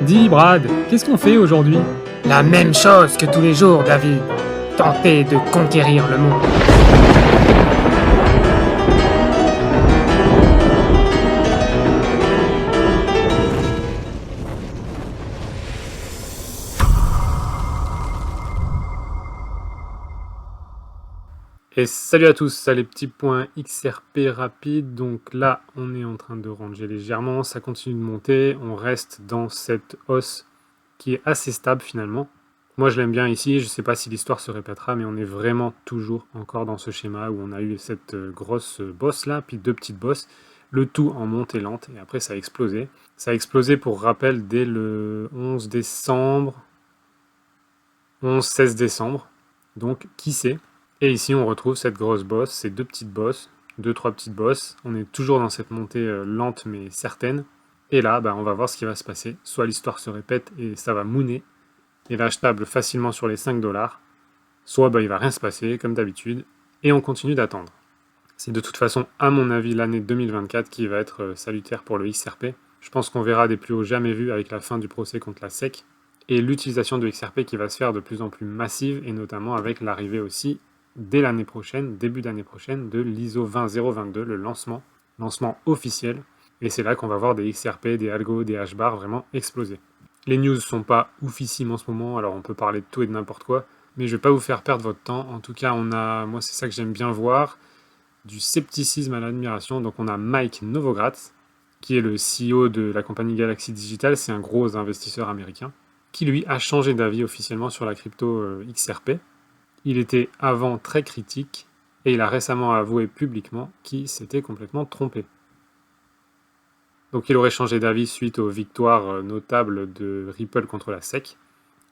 Dis Brad, qu'est-ce qu'on fait aujourd'hui? La même chose que tous les jours, David. Tenter de conquérir le monde. Et salut à tous, ça les petits points XRP rapides. Donc là, on est en train de ranger légèrement, ça continue de monter. On reste dans cette hausse qui est assez stable finalement. Moi, je l'aime bien ici. Je ne sais pas si l'histoire se répétera, mais on est vraiment toujours encore dans ce schéma où on a eu cette grosse bosse là, puis deux petites bosses. Le tout en montée lente, et après ça a explosé. Ça a explosé, pour rappel, dès le 11 décembre, 11-16 décembre. Donc, qui sait? Et ici, on retrouve cette grosse bosse, ces deux petites bosses, deux, trois petites bosses. On est toujours dans cette montée lente mais certaine. Et là, on va voir ce qui va se passer. Soit l'histoire se répète et ça va mooner, et l'achetable facilement sur les 5$, soit il va rien se passer, comme d'habitude, et on continue d'attendre. C'est de toute façon, à mon avis, l'année 2024 qui va être salutaire pour le XRP. Je pense qu'on verra des plus hauts jamais vus avec la fin du procès contre la SEC, et l'utilisation de XRP qui va se faire de plus en plus massive, et notamment avec l'arrivée aussi, dès l'année prochaine, début d'année prochaine, de l'ISO 20022, le lancement officiel, et c'est là qu'on va voir des XRP, des algos, des hashbars vraiment exploser. Les news sont pas oufissimes en ce moment, alors on peut parler de tout et de n'importe quoi, mais je vais pas vous faire perdre votre temps. En tout cas, moi c'est ça que j'aime bien voir, du scepticisme à l'admiration. Donc on a Mike Novogratz, qui est le CEO de la compagnie Galaxy Digital, c'est un gros investisseur américain, qui lui a changé d'avis officiellement sur la crypto XRP. Il était avant très critique, et il a récemment avoué publiquement qu'il s'était complètement trompé. Donc il aurait changé d'avis suite aux victoires notables de Ripple contre la SEC,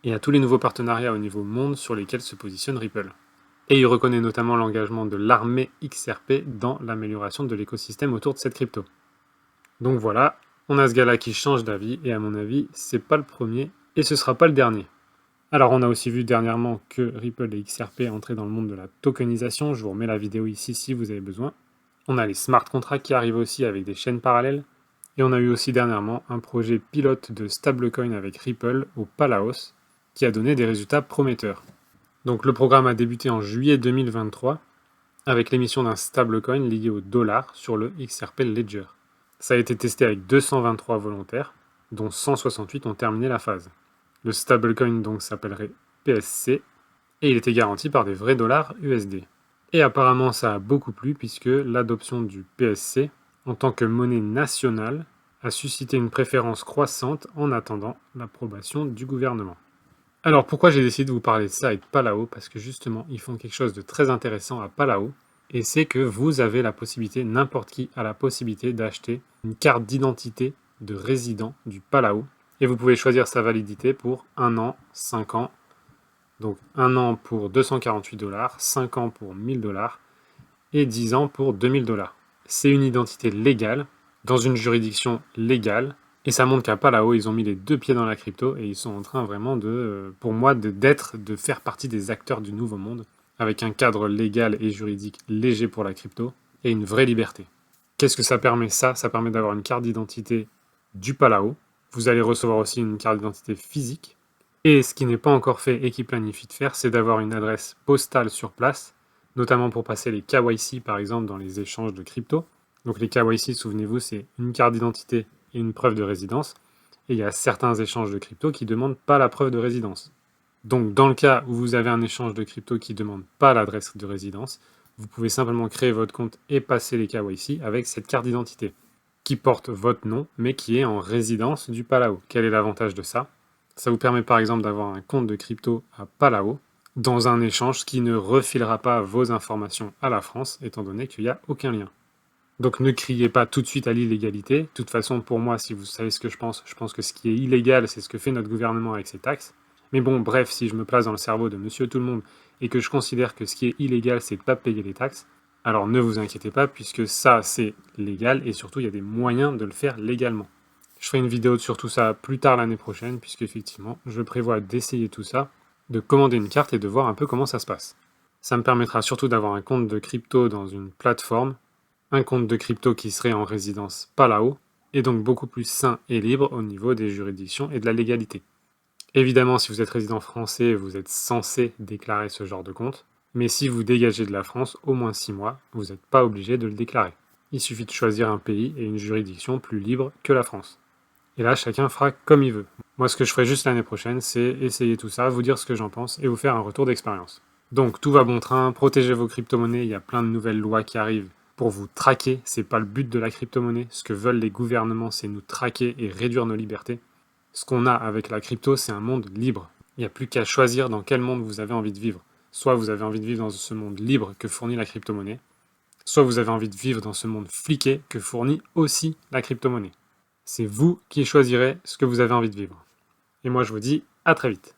et à tous les nouveaux partenariats au niveau monde sur lesquels se positionne Ripple. Et il reconnaît notamment l'engagement de l'armée XRP dans l'amélioration de l'écosystème autour de cette crypto. Donc voilà, on a ce gars-là qui change d'avis, et à mon avis, c'est pas le premier, et ce sera pas le dernier. Alors on a aussi vu dernièrement que Ripple et XRP entraient dans le monde de la tokenisation. Je vous remets la vidéo ici si vous avez besoin. On a les smart contracts qui arrivent aussi avec des chaînes parallèles. Et on a eu aussi dernièrement un projet pilote de stablecoin avec Ripple au Palaos qui a donné des résultats prometteurs. Donc le programme a débuté en juillet 2023 avec l'émission d'un stablecoin lié au dollar sur le XRP Ledger. Ça a été testé avec 223 volontaires, dont 168 ont terminé la phase. Le stablecoin donc s'appellerait PSC et il était garanti par des vrais dollars USD. Et apparemment ça a beaucoup plu puisque l'adoption du PSC en tant que monnaie nationale a suscité une préférence croissante en attendant l'approbation du gouvernement. Alors pourquoi j'ai décidé de vous parler de ça et de Palao? Parce que justement ils font quelque chose de très intéressant à Palao, et c'est que vous avez la possibilité, n'importe qui a la possibilité d'acheter une carte d'identité de résident du Palao. Et vous pouvez choisir sa validité pour 1 an, 5 ans. Donc 1 an pour 248$, 5 ans pour 1000$ et 10 ans pour 2000$. C'est une identité légale, dans une juridiction légale, et ça montre qu'à Palao, ils ont mis les deux pieds dans la crypto, et ils sont en train vraiment pour moi, de faire partie des acteurs du nouveau monde, avec un cadre légal et juridique léger pour la crypto, et une vraie liberté. Qu'est-ce que ça permet? Ça permet d'avoir une carte d'identité du Palao. Vous allez recevoir aussi une carte d'identité physique. Et ce qui n'est pas encore fait et qui planifie de faire, c'est d'avoir une adresse postale sur place, notamment pour passer les KYC par exemple dans les échanges de crypto. Donc les KYC, souvenez-vous, c'est une carte d'identité et une preuve de résidence. Et il y a certains échanges de crypto qui ne demandent pas la preuve de résidence. Donc dans le cas où vous avez un échange de crypto qui ne demande pas l'adresse de résidence, vous pouvez simplement créer votre compte et passer les KYC avec cette carte d'identité, qui porte votre nom, mais qui est en résidence du Palao. Quel est l'avantage de ça? Ça vous permet par exemple d'avoir un compte de crypto à Palao, dans un échange qui ne refilera pas vos informations à la France, étant donné qu'il n'y a aucun lien. Donc ne criez pas tout de suite à l'illégalité. De toute façon, pour moi, si vous savez ce que je pense que ce qui est illégal, c'est ce que fait notre gouvernement avec ses taxes. Mais bon, bref, si je me place dans le cerveau de monsieur tout le monde, et que je considère que ce qui est illégal, c'est de ne pas payer les taxes, alors ne vous inquiétez pas, puisque ça, c'est légal, et surtout, il y a des moyens de le faire légalement. Je ferai une vidéo sur tout ça plus tard l'année prochaine, puisque effectivement, je prévois d'essayer tout ça, de commander une carte et de voir un peu comment ça se passe. Ça me permettra surtout d'avoir un compte de crypto dans une plateforme un compte de crypto qui serait en résidence pas là-haut, et donc beaucoup plus sain et libre au niveau des juridictions et de la légalité. Évidemment, si vous êtes résident français, vous êtes censé déclarer ce genre de compte, mais si vous dégagez de la France au moins 6 mois, vous n'êtes pas obligé de le déclarer. Il suffit de choisir un pays et une juridiction plus libre que la France. Et là, chacun fera comme il veut. Moi, ce que je ferai juste l'année prochaine, c'est essayer tout ça, vous dire ce que j'en pense et vous faire un retour d'expérience. Donc, tout va bon train, protégez vos crypto-monnaies, il y a plein de nouvelles lois qui arrivent pour vous traquer, c'est pas le but de la crypto-monnaie. Ce que veulent les gouvernements, c'est nous traquer et réduire nos libertés. Ce qu'on a avec la crypto, c'est un monde libre. Il n'y a plus qu'à choisir dans quel monde vous avez envie de vivre. Soit vous avez envie de vivre dans ce monde libre que fournit la crypto-monnaie, soit vous avez envie de vivre dans ce monde fliqué que fournit aussi la crypto-monnaie. C'est vous qui choisirez ce que vous avez envie de vivre. Et moi je vous dis à très vite.